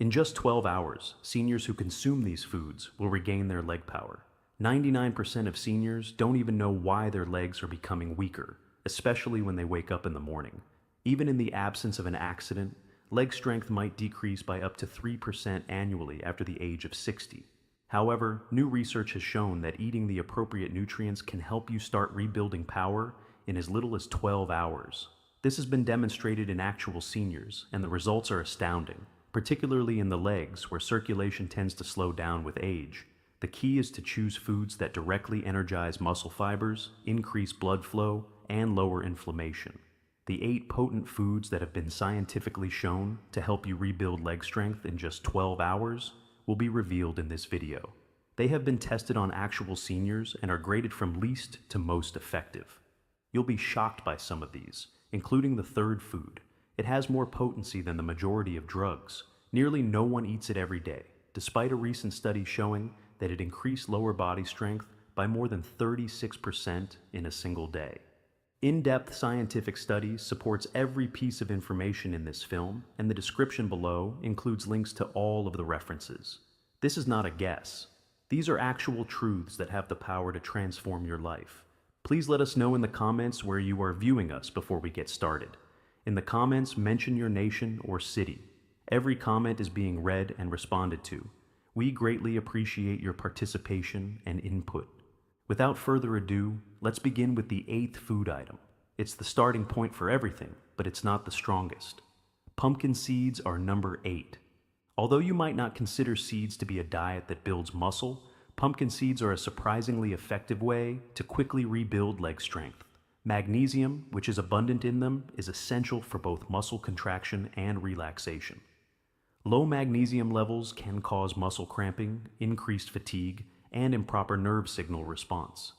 In just 12 hours, seniors who consume these foods will regain their leg power. 99% of seniors don't even know why their legs are becoming weaker, especially when they wake up in the morning. Even in the absence of an accident, leg strength might decrease by up to 3% annually after the age of 60. However, new research has shown that eating the appropriate nutrients can help you start rebuilding power in as little as 12 hours. This has been demonstrated in actual seniors, and the results are astounding, particularly in the legs where circulation tends to slow down with age. The key is to choose foods that directly energize muscle fibers, increase blood flow, and lower inflammation. The 8 potent foods that have been scientifically shown to help you rebuild leg strength in just 12 hours will be revealed in this video. They have been tested on actual seniors and are graded from least to most effective. You'll be shocked by some of these, including the third food. It has more potency than the majority of drugs. Nearly no one eats it every day, despite a recent study showing that it increased lower body strength by more than 36% in a single day. In-depth scientific studies supports every piece of information in this film, and the description below includes links to all of the references. This is not a guess. These are actual truths that have the power to transform your life. Please let us know in the comments where you are viewing us before we get started. In the comments, mention your nation or city. Every comment is being read and responded to. We greatly appreciate your participation and input. Without further ado, let's begin with the 8th food item. It's the starting point for everything, but it's not the strongest. Pumpkin seeds are number 8. Although you might not consider seeds to be a diet that builds muscle, pumpkin seeds are a surprisingly effective way to quickly rebuild leg strength. Magnesium, which is abundant in them, is essential for both muscle contraction and relaxation. Low magnesium levels can cause muscle cramping, increased fatigue, and improper nerve signal response.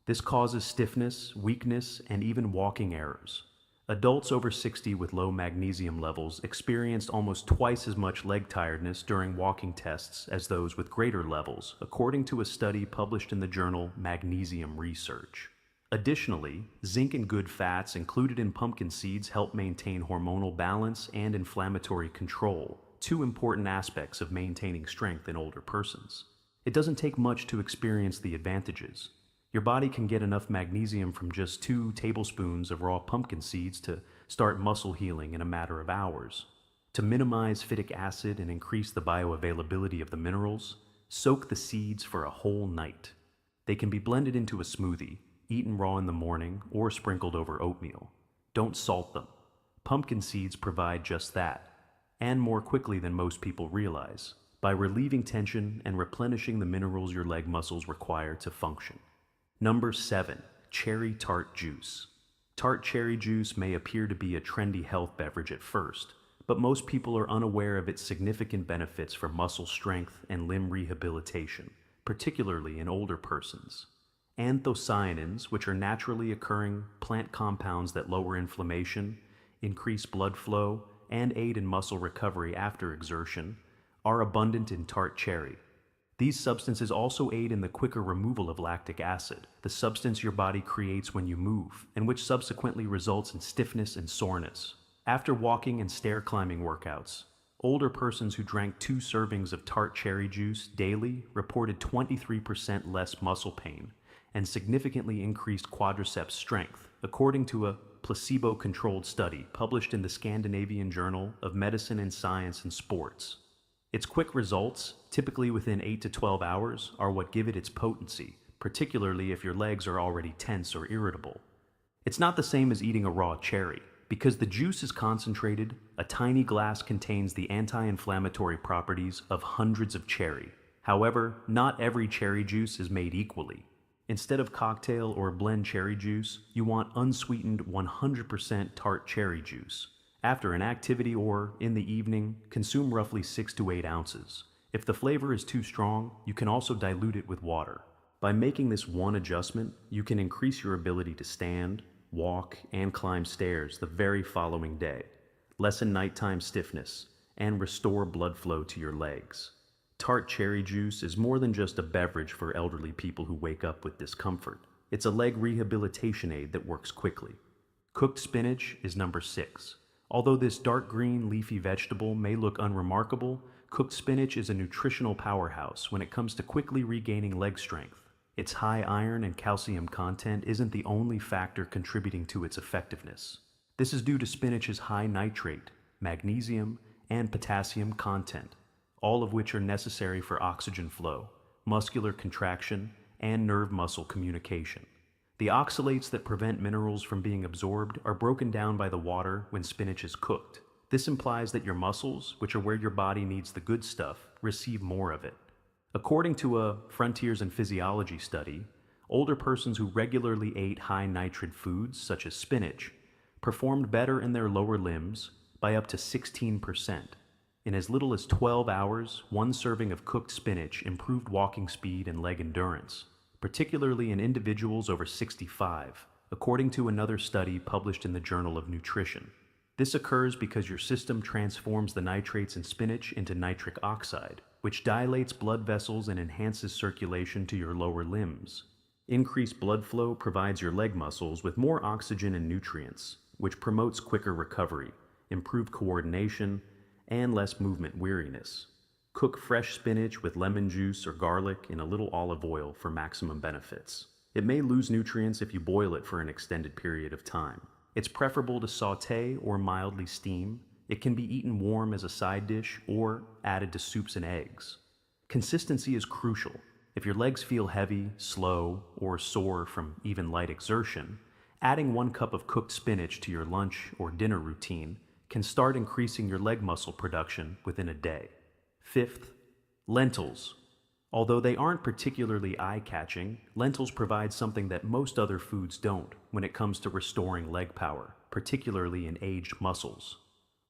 This causes stiffness, weakness, and even walking errors. Adults over 60 with low magnesium levels experienced almost twice as much leg tiredness during walking tests as those with greater levels, according to a study published in the journal Magnesium Research. Additionally, zinc and good fats included in pumpkin seeds help maintain hormonal balance and inflammatory control, 2 important aspects of maintaining strength in older persons. It doesn't take much to experience the advantages. Your body can get enough magnesium from just 2 tablespoons of raw pumpkin seeds to start muscle healing in a matter of hours. To minimize phytic acid and increase the bioavailability of the minerals, soak the seeds for a whole night. They can be blended into a smoothie, eaten raw in the morning, or sprinkled over oatmeal. Don't salt them. Pumpkin seeds provide just that, and more quickly than most people realize, by relieving tension and replenishing the minerals your leg muscles require to function. Number 7. Cherry tart juice. Tart cherry juice may appear to be a trendy health beverage at first, but most people are unaware of its significant benefits for muscle strength and limb rehabilitation, particularly in older persons. Anthocyanins, which are naturally occurring plant compounds that lower inflammation, increase blood flow, and aid in muscle recovery after exertion, are abundant in tart cherry. These substances also aid in the quicker removal of lactic acid, the substance your body creates when you move, and which subsequently results in stiffness and soreness. After walking and stair climbing workouts, older persons who drank 2 servings of tart cherry juice daily reported 23% less muscle pain and significantly increased quadriceps strength, according to a placebo-controlled study published in the Scandinavian Journal of Medicine and Science and Sports. Its quick results, typically within 8 to 12 hours, are what give it its potency, particularly if your legs are already tense or irritable. It's not the same as eating a raw cherry. Because the juice is concentrated, a tiny glass contains the anti-inflammatory properties of hundreds of cherry. However, not every cherry juice is made equally. Instead of cocktail or blend cherry juice, you want unsweetened 100% tart cherry juice. After an activity or, in the evening, consume roughly 6 to 8 ounces. If the flavor is too strong, you can also dilute it with water. By making this one adjustment, you can increase your ability to stand, walk, and climb stairs the very following day, lessen nighttime stiffness, and restore blood flow to your legs. Tart cherry juice is more than just a beverage for elderly people who wake up with discomfort. It's a leg rehabilitation aid that works quickly. Cooked spinach is number 6. Although this dark green leafy vegetable may look unremarkable, cooked spinach is a nutritional powerhouse when it comes to quickly regaining leg strength. Its high iron and calcium content isn't the only factor contributing to its effectiveness. This is due to spinach's high nitrate, magnesium, and potassium content, all of which are necessary for oxygen flow, muscular contraction, and nerve muscle communication. The oxalates that prevent minerals from being absorbed are broken down by the water when spinach is cooked. This implies that your muscles, which are where your body needs the good stuff, receive more of it. According to a Frontiers in Physiology study, older persons who regularly ate high nitrate foods, such as spinach, performed better in their lower limbs by up to 16%. In as little as 12 hours, one serving of cooked spinach improved walking speed and leg endurance, particularly in individuals over 65, according to another study published in the Journal of Nutrition. This occurs because your system transforms the nitrates in spinach into nitric oxide, which dilates blood vessels and enhances circulation to your lower limbs. Increased blood flow provides your leg muscles with more oxygen and nutrients, which promotes quicker recovery, improved coordination, and less movement weariness. Cook fresh spinach with lemon juice or garlic in a little olive oil for maximum benefits. It may lose nutrients if you boil it for an extended period of time. It's preferable to sauté or mildly steam. It can be eaten warm as a side dish or added to soups and eggs. Consistency is crucial. If your legs feel heavy, slow, or sore from even light exertion, adding 1 cup of cooked spinach to your lunch or dinner routine can start increasing your leg muscle production within a day. Fifth, lentils. Although they aren't particularly eye-catching, lentils provide something that most other foods don't when it comes to restoring leg power, particularly in aged muscles.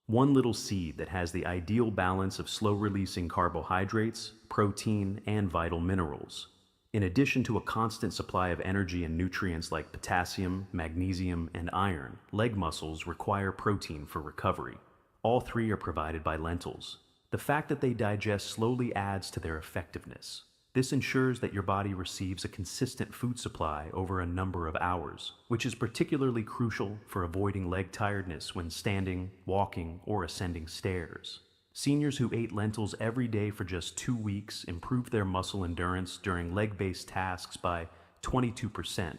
One little seed that has the ideal balance of slow-releasing carbohydrates, protein, and vital minerals. In addition to a constant supply of energy and nutrients like potassium, magnesium, and iron, leg muscles require protein for recovery. All three are provided by lentils. The fact that they digest slowly adds to their effectiveness. This ensures that your body receives a consistent food supply over a number of hours, which is particularly crucial for avoiding leg tiredness when standing, walking, or ascending stairs. Seniors who ate lentils every day for just 2 weeks improved their muscle endurance during leg-based tasks by 22%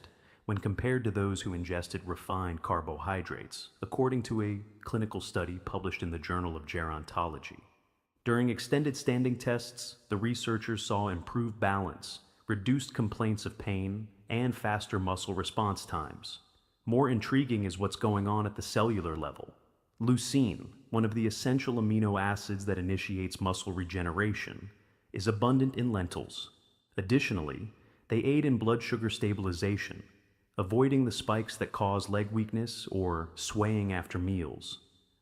when compared to those who ingested refined carbohydrates, according to a clinical study published in the Journal of Gerontology. During extended standing tests, the researchers saw improved balance, reduced complaints of pain, and faster muscle response times. More intriguing is what's going on at the cellular level. Leucine, one of the essential amino acids that initiates muscle regeneration, is abundant in lentils. Additionally, they aid in blood sugar stabilization, avoiding the spikes that cause leg weakness or swaying after meals.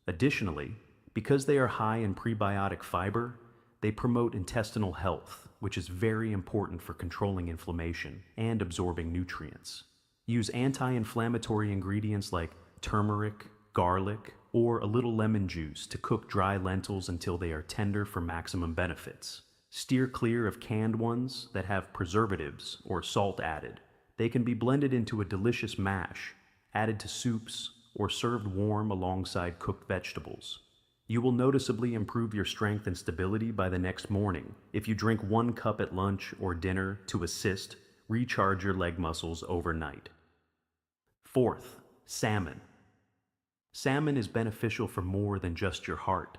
Additionally, because they are high in prebiotic fiber, they promote intestinal health, which is very important for controlling inflammation and absorbing nutrients. Use anti-inflammatory ingredients like turmeric, garlic, or a little lemon juice to cook dry lentils until they are tender for maximum benefits. Steer clear of canned ones that have preservatives or salt added. They can be blended into a delicious mash, added to soups, or served warm alongside cooked vegetables. You will noticeably improve your strength and stability by the next morning if you drink 1 cup at lunch or dinner to recharge your leg muscles overnight. Fourth, salmon. Salmon is beneficial for more than just your heart.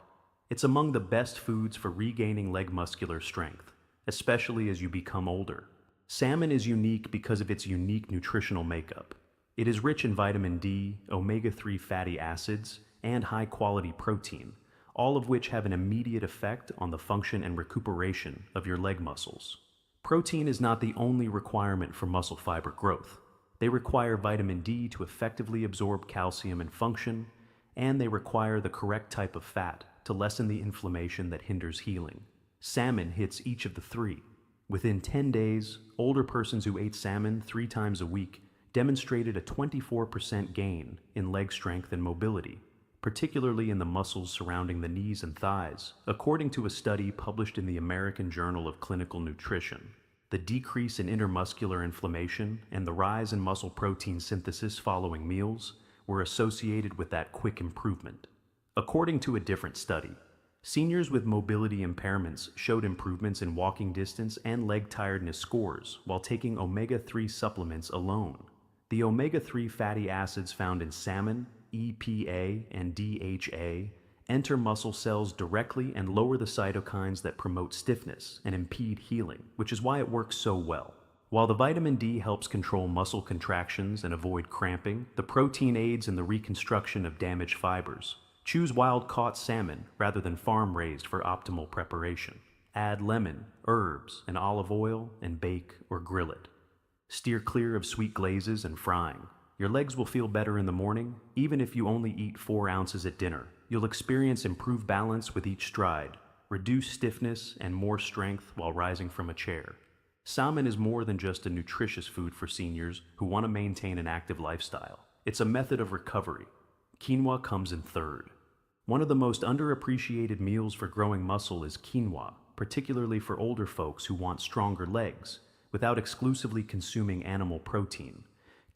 It's among the best foods for regaining leg muscular strength, especially as you become older. Salmon is unique because of its unique nutritional makeup. It is rich in vitamin D, omega-3 fatty acids, and high-quality protein, all of which have an immediate effect on the function and recuperation of your leg muscles. Protein is not the only requirement for muscle fiber growth. They require vitamin D to effectively absorb calcium and function, and they require the correct type of fat to lessen the inflammation that hinders healing. Salmon hits each of the three. Within 10 days, older persons who ate salmon 3 times a week demonstrated a 24% gain in leg strength and mobility, particularly in the muscles surrounding the knees and thighs, according to a study published in the American Journal of Clinical Nutrition. The decrease in intermuscular inflammation and the rise in muscle protein synthesis following meals were associated with that quick improvement. According to a different study, Seniors with mobility impairments showed improvements in walking distance and leg tiredness scores while taking omega-3 supplements alone. The omega-3 fatty acids found in salmon, EPA, and DHA enter muscle cells directly and lower the cytokines that promote stiffness and impede healing, which is why it works so well. While the vitamin D helps control muscle contractions and avoid cramping, the protein aids in the reconstruction of damaged fibers. Choose wild-caught salmon rather than farm-raised for optimal preparation. Add lemon, herbs, and olive oil and bake or grill it. Steer clear of sweet glazes and frying. Your legs will feel better in the morning, even if you only eat 4 ounces at dinner. You'll experience improved balance with each stride, reduced stiffness, and more strength while rising from a chair. Salmon is more than just a nutritious food for seniors who want to maintain an active lifestyle. It's a method of recovery. Quinoa comes in third. One of the most underappreciated meals for growing muscle is quinoa, particularly for older folks who want stronger legs, without exclusively consuming animal protein.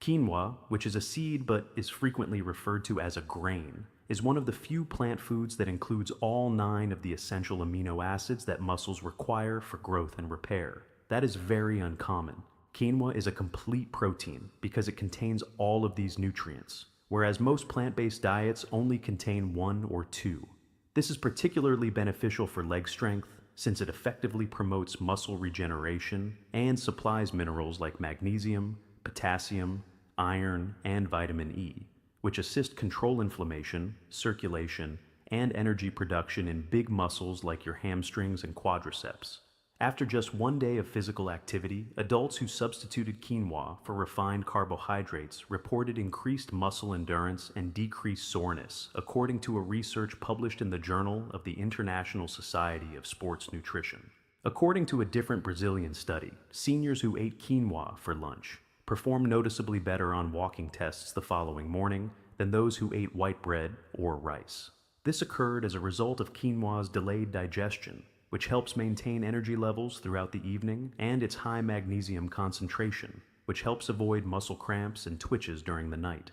Quinoa, which is a seed but is frequently referred to as a grain, is one of the few plant foods that includes all 9 of the essential amino acids that muscles require for growth and repair. That is very uncommon. Quinoa is a complete protein because it contains all of these nutrients, whereas most plant-based diets only contain 1 or 2. This is particularly beneficial for leg strength since it effectively promotes muscle regeneration and supplies minerals like magnesium, potassium, iron, and vitamin E, which assist control inflammation, circulation, and energy production in big muscles like your hamstrings and quadriceps. After just 1 day of physical activity, adults who substituted quinoa for refined carbohydrates reported increased muscle endurance and decreased soreness, according to a research published in the Journal of the International Society of Sports Nutrition. According to a different Brazilian study, seniors who ate quinoa for lunch performed noticeably better on walking tests the following morning than those who ate white bread or rice. This occurred as a result of quinoa's delayed digestion, which helps maintain energy levels throughout the evening, and its high magnesium concentration, which helps avoid muscle cramps and twitches during the night.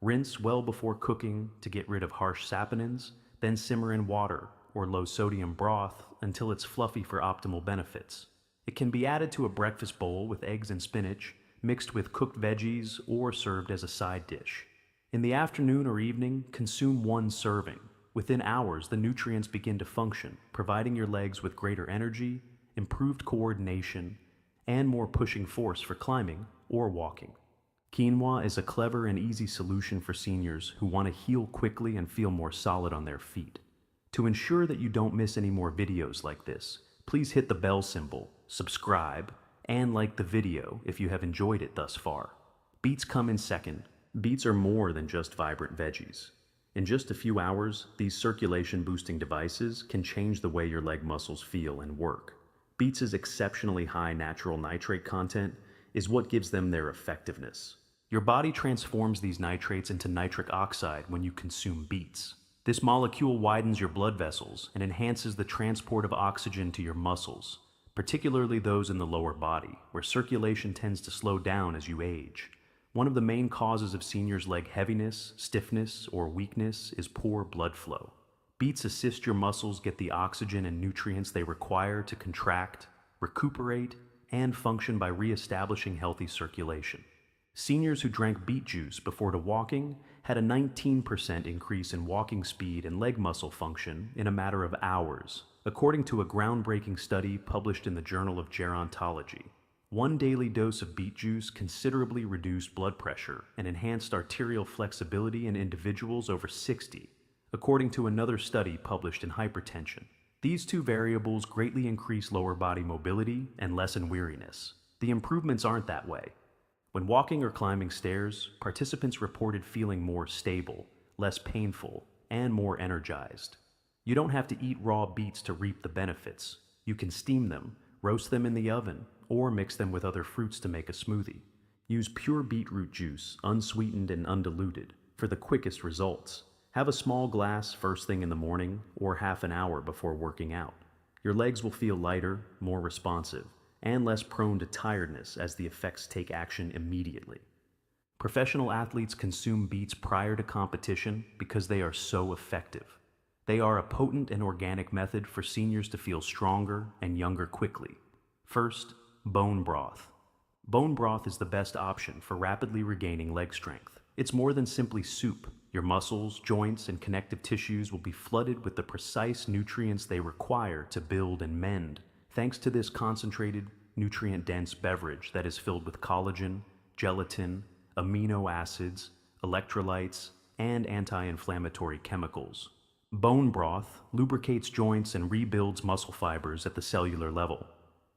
Rinse well before cooking to get rid of harsh saponins, then simmer in water or low-sodium broth until it's fluffy for optimal benefits. It can be added to a breakfast bowl with eggs and spinach, mixed with cooked veggies, or served as a side dish. In the afternoon or evening, consume 1 serving. Within hours, the nutrients begin to function, providing your legs with greater energy, improved coordination, and more pushing force for climbing or walking. Quinoa is a clever and easy solution for seniors who want to heal quickly and feel more solid on their feet. To ensure that you don't miss any more videos like this, please hit the bell symbol, subscribe, and like the video if you have enjoyed it thus far. Beets come in second. Beets are more than just vibrant veggies. In just a few hours, these circulation-boosting devices can change the way your leg muscles feel and work. Beets' exceptionally high natural nitrate content is what gives them their effectiveness. Your body transforms these nitrates into nitric oxide when you consume beets. This molecule widens your blood vessels and enhances the transport of oxygen to your muscles, particularly those in the lower body, where circulation tends to slow down as you age. One of the main causes of seniors' leg heaviness, stiffness, or weakness is poor blood flow. Beets assist your muscles get the oxygen and nutrients they require to contract, recuperate, and function by reestablishing healthy circulation. Seniors who drank beet juice before walking had a 19% increase in walking speed and leg muscle function in a matter of hours, according to a groundbreaking study published in the Journal of Gerontology. 1 daily dose of beet juice considerably reduced blood pressure and enhanced arterial flexibility in individuals over 60, according to another study published in Hypertension. These 2 variables greatly increase lower body mobility and lessen weariness. The improvements aren't that way. When walking or climbing stairs, participants reported feeling more stable, less painful, and more energized. You don't have to eat raw beets to reap the benefits. You can steam them, roast them in the oven, or mix them with other fruits to make a smoothie. Use pure beetroot juice, unsweetened and undiluted, for the quickest results. Have a small glass first thing in the morning or half an hour before working out. Your legs will feel lighter, more responsive, and less prone to tiredness as the effects take action immediately. Professional athletes consume beets prior to competition because they are so effective. They are a potent and organic method for seniors to feel stronger and younger quickly. First, bone broth. Bone broth is the best option for rapidly regaining leg strength. It's more than simply soup. Your muscles, joints, and connective tissues will be flooded with the precise nutrients they require to build and mend, thanks to this concentrated, nutrient-dense beverage that is filled with collagen, gelatin, amino acids, electrolytes, and anti-inflammatory chemicals. Bone broth lubricates joints and rebuilds muscle fibers at the cellular level.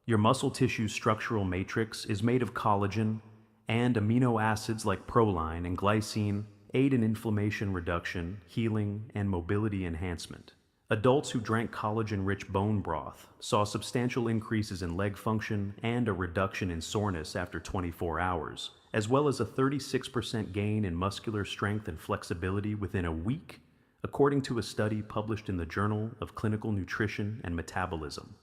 Your muscle tissue's structural matrix is made of collagen, and amino acids like proline and glycine aid in inflammation reduction, healing, and mobility enhancement. Adults who drank collagen-rich bone broth saw substantial increases in leg function and a reduction in soreness after 24 hours, as well as a 36% gain in muscular strength and flexibility within a week, according to a study published in the Journal of Clinical Nutrition and Metabolism.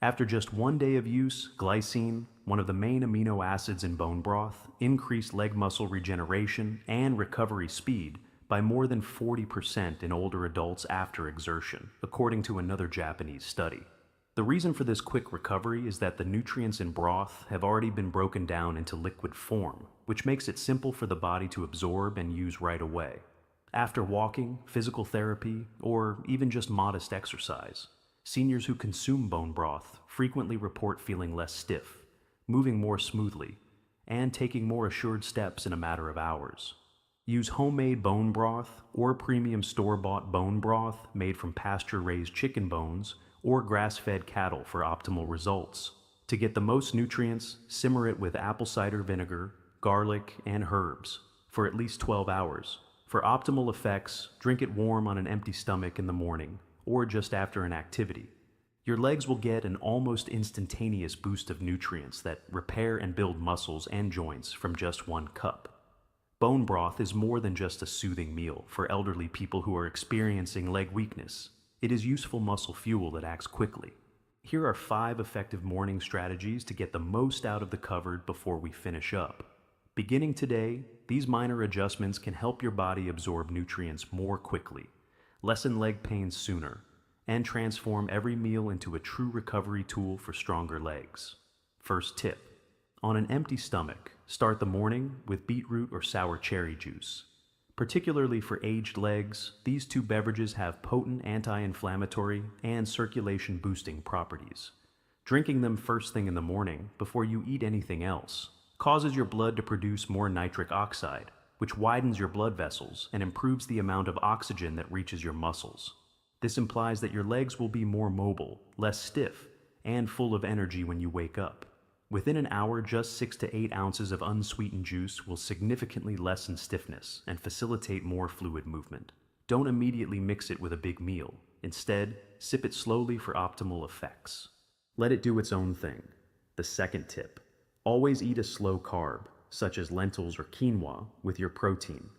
After just 1 day of use, glycine, one of the main amino acids in bone broth, increased leg muscle regeneration and recovery speed by more than 40% in older adults after exertion, according to another Japanese study. The reason for this quick recovery is that the nutrients in broth have already been broken down into liquid form, which makes it simple for the body to absorb and use right away. After walking, physical therapy, or even just modest exercise, seniors who consume bone broth frequently report feeling less stiff, moving more smoothly, and taking more assured steps in a matter of hours. Use homemade bone broth or premium store-bought bone broth made from pasture-raised chicken bones or grass-fed cattle for optimal results. To get the most nutrients, simmer it with apple cider vinegar, garlic, and herbs for at least 12 hours. For optimal effects, drink it warm on an empty stomach in the morning or just after an activity. Your legs will get an almost instantaneous boost of nutrients that repair and build muscles and joints from just 1 cup. Bone broth is more than just a soothing meal for elderly people who are experiencing leg weakness. It is useful muscle fuel that acts quickly. Here are 5 effective morning strategies to get the most out of the cupboard before we finish up. Beginning today, these minor adjustments can help your body absorb nutrients more quickly, lessen leg pain sooner, and transform every meal into a true recovery tool for stronger legs. First tip: on an empty stomach, start the morning with beetroot or sour cherry juice. Particularly for aged legs, these 2 beverages have potent anti-inflammatory and circulation-boosting properties. Drinking them first thing in the morning, before you eat anything else, causes your blood to produce more nitric oxide, which widens your blood vessels and improves the amount of oxygen that reaches your muscles. This implies that your legs will be more mobile, less stiff, and full of energy when you wake up. Within an hour, just 6 to 8 ounces of unsweetened juice will significantly lessen stiffness and facilitate more fluid movement. Don't immediately mix it with a big meal. Instead, sip it slowly for optimal effects. Let it do its own thing. The second tip: always eat a slow carb, such as lentils or quinoa, with your protein.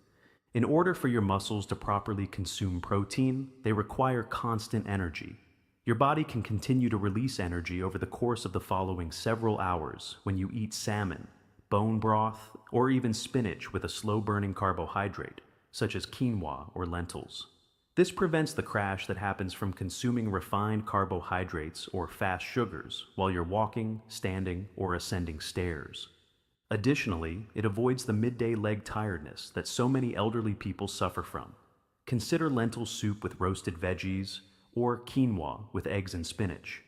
In order for your muscles to properly consume protein, they require constant energy. Your body can continue to release energy over the course of the following several hours when you eat salmon, bone broth, or even spinach with a slow-burning carbohydrate, such as quinoa or lentils. This prevents the crash that happens from consuming refined carbohydrates or fast sugars while you're walking, standing, or ascending stairs. Additionally, it avoids the midday leg tiredness that so many elderly people suffer from. Consider lentil soup with roasted veggies or quinoa with eggs and spinach.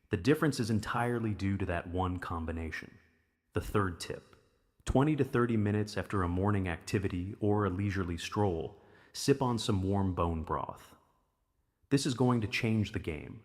The difference is entirely due to that one combination. The third tip: 20 to 30 minutes after a morning activity or a leisurely stroll, sip on some warm bone broth. This is going to change the game.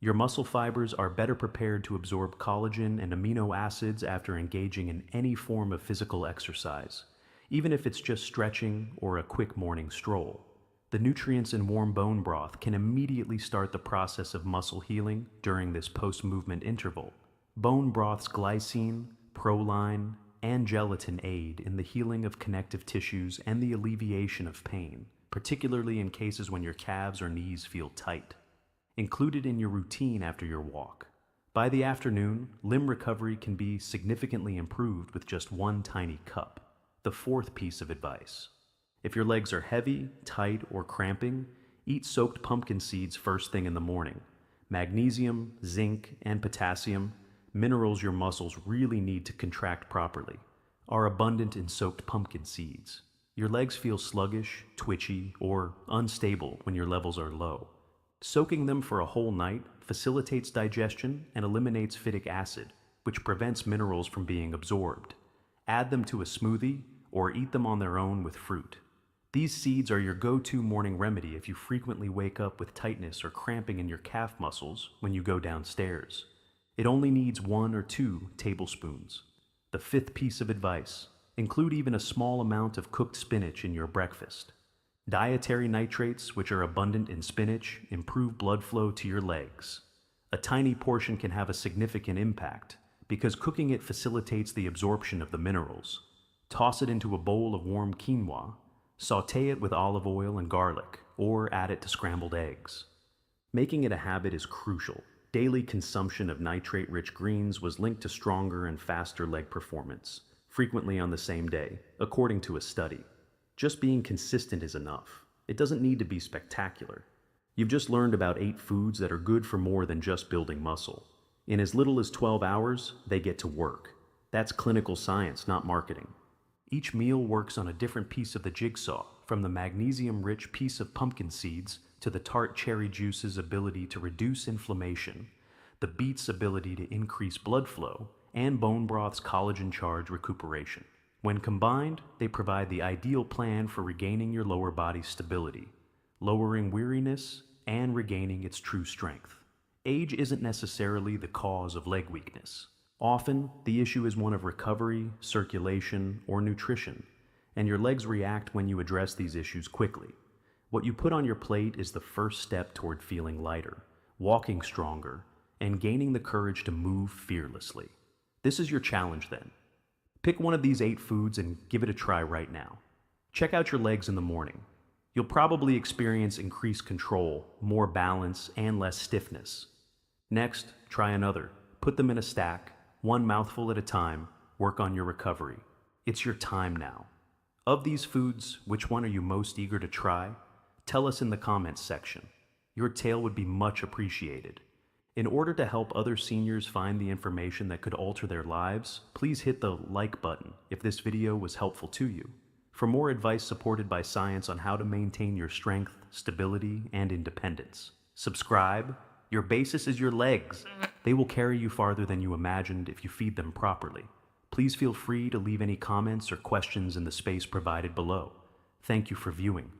Your muscle fibers are better prepared to absorb collagen and amino acids after engaging in any form of physical exercise, even if it's just stretching or a quick morning stroll. The nutrients in warm bone broth can immediately start the process of muscle healing during this post-movement interval. Bone broth's glycine, proline, and gelatin aid in the healing of connective tissues and the alleviation of pain, particularly in cases when your calves or knees feel tight. Included in your routine after your walk. By the afternoon, limb recovery can be significantly improved with just 1 tiny cup. The fourth piece of advice: if your legs are heavy, tight, or cramping, Eat soaked pumpkin seeds first thing in the morning. Magnesium, zinc, and potassium, minerals your muscles really need to contract properly, are abundant in soaked pumpkin seeds. Your legs feel sluggish, twitchy, or unstable when your levels are low. Soaking them for a whole night facilitates digestion and eliminates phytic acid, which prevents minerals from being absorbed. Add them to a smoothie or eat them on their own with fruit. These seeds are your go-to morning remedy if you frequently wake up with tightness or cramping in your calf muscles when you go downstairs. It only needs 1 or 2 tablespoons. The fifth piece of advice: include even a small amount of cooked spinach in your breakfast. Dietary nitrates, which are abundant in spinach, improve blood flow to your legs. A tiny portion can have a significant impact because cooking it facilitates the absorption of the minerals. Toss it into a bowl of warm quinoa. Sauté it with olive oil and garlic, or add it to scrambled eggs. Making it a habit is crucial. Daily consumption of nitrate-rich greens was linked to stronger and faster leg performance, frequently on the same day, according to a study. Just being consistent is enough. It doesn't need to be spectacular. You've just learned about 8 foods that are good for more than just building muscle. In as little as 12 hours, they get to work. That's clinical science, not marketing. Each meal works on a different piece of the jigsaw, from the magnesium-rich piece of pumpkin seeds to the tart cherry juice's ability to reduce inflammation, the beet's ability to increase blood flow, and bone broth's collagen-charged recuperation. When combined, they provide the ideal plan for regaining your lower body's stability, lowering weariness, and regaining its true strength. Age isn't necessarily the cause of leg weakness. Often, the issue is one of recovery, circulation, or nutrition, and your legs react when you address these issues quickly. What you put on your plate is the first step toward feeling lighter, walking stronger, and gaining the courage to move fearlessly. This is your challenge then. Pick one of these 8 foods and give it a try right now. Check out your legs in the morning. You'll probably experience increased control, more balance, and less stiffness. Next, try another. Put them in a stack, one mouthful at a time. Work on your recovery. It's your time now. Of these foods, which one are you most eager to try? Tell us in the comments section. Your tale would be much appreciated. In order to help other seniors find the information that could alter their lives, please hit the like button if this video was helpful to you. For more advice supported by science on how to maintain your strength, stability, and independence, subscribe. Your basis is your legs. They will carry you farther than you imagined if you feed them properly. Please feel free to leave any comments or questions in the space provided below. Thank you for viewing.